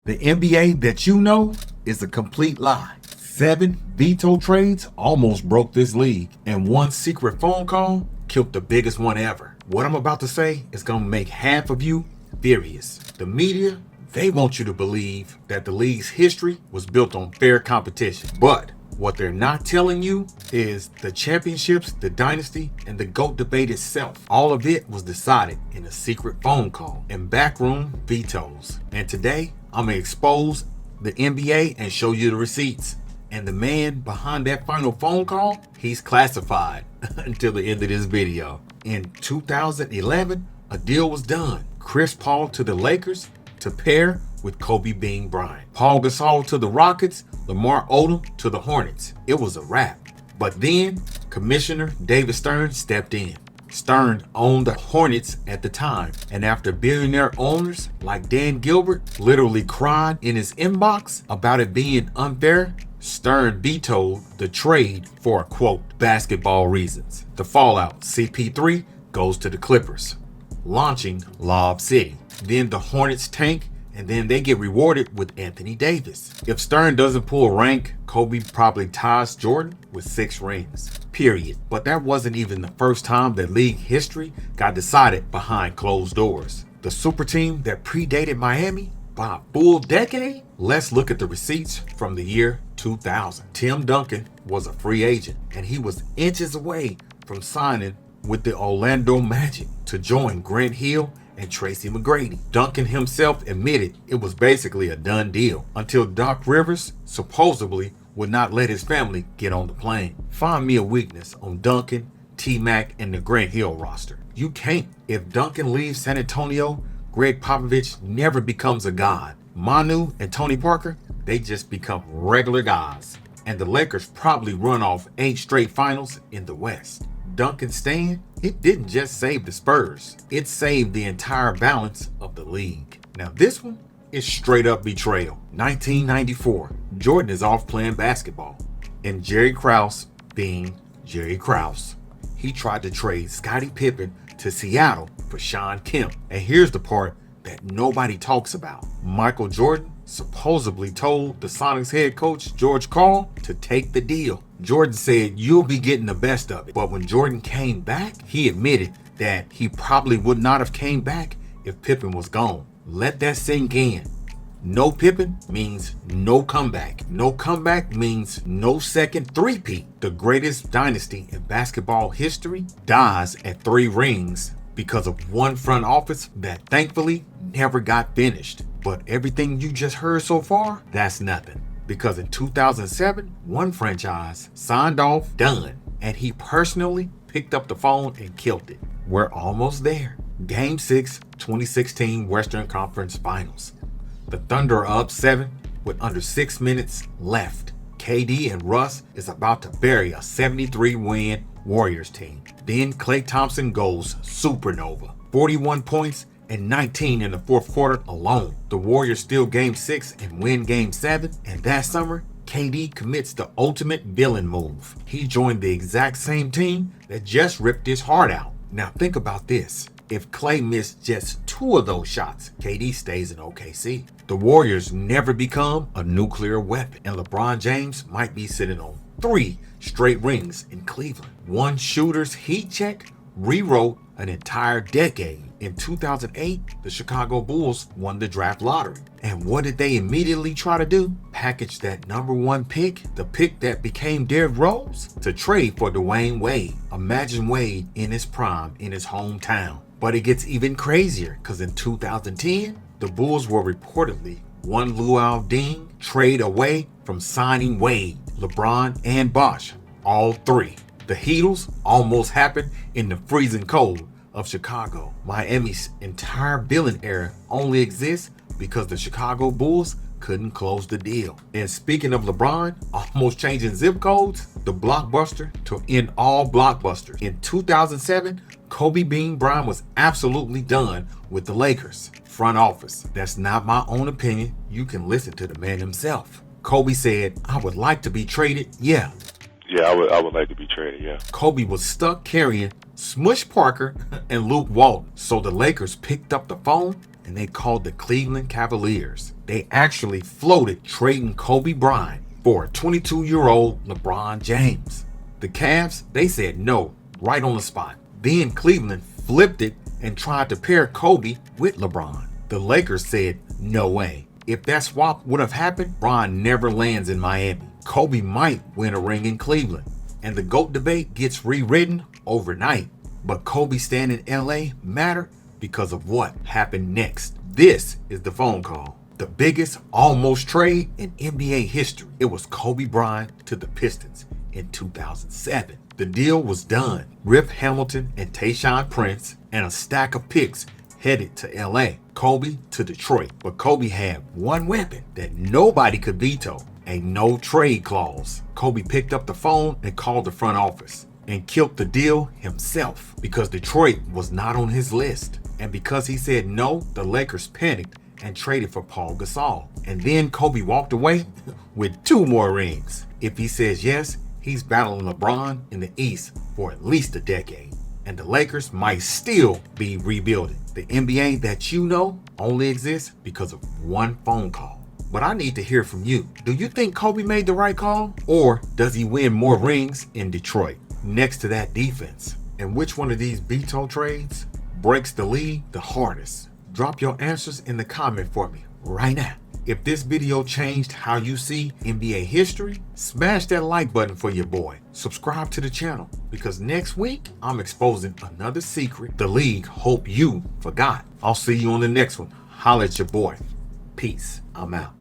The NBA that you know is a complete lie. 7 veto trades almost broke this league, and one secret phone call killed the biggest one ever. What I'm about to say is gonna make half of you furious. The media, they want you to believe that the league's history was built on fair competition. But what they're not telling you is the championships, the dynasty, and the GOAT debate itself. All of it was decided in a secret phone call and backroom vetoes. And today, I'm gonna expose the NBA and show you the receipts. And the man behind that final phone call, he's classified until the end of this video. In 2011, a deal was done. Chris Paul to the Lakers to pair with Kobe Bryant. Paul Gasol to the Rockets, Lamar Odom to the Hornets. It was a wrap. But then, Commissioner David Stern stepped in. Stern owned the Hornets at the time, and after billionaire owners like Dan Gilbert literally cried in his inbox about it being unfair, Stern vetoed the trade for, quote, basketball reasons. The fallout, CP3 goes to the Clippers, launching Lob City. Then the Hornets tank, and then they get rewarded with Anthony Davis. If Stern doesn't pull rank, Kobe probably ties Jordan with 6 rings, period. But that wasn't even the first time that league history got decided behind closed doors. The super team that predated Miami by a full decade? Let's look at the receipts from the year 2000. Tim Duncan was a free agent, and he was inches away from signing with the Orlando Magic to join Grant Hill and Tracy McGrady. Duncan himself admitted it was basically a done deal until Doc Rivers supposedly would not let his family get on the plane. Find me a weakness on Duncan, T-Mac, and the Grant Hill roster. You can't. If Duncan leaves San Antonio, Greg Popovich never becomes a god. Manu and Tony Parker, they just become regular guys. And the Lakers probably run off 8 straight finals in the West. Duncan's stand, it didn't just save the Spurs, it saved the entire balance of the league. Now this one is straight up betrayal. 1994, Jordan is off playing basketball, and Jerry Krause, being Jerry Krause, he tried to trade Scottie Pippen to Seattle for Sean Kemp. And here's the part that nobody talks about. Michael Jordan supposedly told the Sonics head coach George Karl to take the deal. Jordan said, "You'll be getting the best of it." But when Jordan came back, he admitted that he probably would not have came back if Pippen was gone. Let that sink in. No Pippen means no comeback. No comeback means no second three-peat. The greatest dynasty in basketball history dies at 3 rings because of one front office that thankfully never got finished. But everything you just heard so far, that's nothing. Because in 2007, one franchise signed off, done, and he personally picked up the phone and killed it. We're almost there. Game 6, 2016 Western Conference Finals. The Thunder are up 7 with under 6 minutes left. KD and Russ is about to bury a 73-win Warriors team. Then Klay Thompson goes supernova. 41 points and 19 in the 4th quarter alone. The Warriors steal Game 6 and win Game 7. And that summer, KD commits the ultimate villain move. He joined the exact same team that just ripped his heart out. Now think about this. If Klay missed just 2 of those shots, KD stays in OKC. The Warriors never become a nuclear weapon, and LeBron James might be sitting on 3 straight rings in Cleveland. One shooter's heat check rewrote an entire decade. In 2008, the Chicago Bulls won the draft lottery. And what did they immediately try to do? Package that number 1 pick, the pick that became Derrick Rose, to trade for Dwayne Wade. Imagine Wade in his prime in his hometown. But it gets even crazier, because in 2010, the Bulls were reportedly one Luau Deng trade away from signing Wade, LeBron, and Bosh, all 3. The Heatles almost happened in the freezing cold of Chicago. Miami's entire billing era only exists because the Chicago Bulls couldn't close the deal. And speaking of LeBron almost changing zip codes, the blockbuster to end all blockbusters. In 2007, Kobe Bryant was absolutely done with the Lakers front office. That's not my own opinion. You can listen to the man himself. Kobe said, "I would like to be traded, yeah." Yeah, I would like to be traded, yeah. Kobe was stuck carrying Smush Parker and Luke Walton. So the Lakers picked up the phone and they called the Cleveland Cavaliers. They actually floated trading Kobe Bryant for a 22-year-old LeBron James. The Cavs, they said no, right on the spot. Then Cleveland flipped it and tried to pair Kobe with LeBron. The Lakers said no way. If that swap would have happened, Bron never lands in Miami. Kobe might win a ring in Cleveland. And the GOAT debate gets rewritten overnight. But Kobe staying in LA mattered because of what happened next. This is the phone call. The biggest almost trade in NBA history. It was Kobe Bryant to the Pistons in 2007. The deal was done. Rip Hamilton and Tayshaun Prince and a stack of picks headed to LA. Kobe to Detroit. But Kobe had one weapon that nobody could veto. A no trade clause. Kobe picked up the phone and called the front office and killed the deal himself because Detroit was not on his list. And because he said no, the Lakers panicked and traded for Paul Gasol. And then Kobe walked away with 2 more rings. If he says yes, he's battling LeBron in the East for at least a decade. And the Lakers might still be rebuilding. The NBA that you know only exists because of one phone call. But I need to hear from you. Do you think Kobe made the right call? Or does he win more rings in Detroit next to that defense? And which one of these veto trades breaks the league the hardest? Drop your answers in the comment for me right now. If this video changed how you see NBA history, smash that like button for your boy. Subscribe to the channel because next week I'm exposing another secret the league hope you forgot. I'll see you on the next one. Holla at your boy. Peace. I'm out.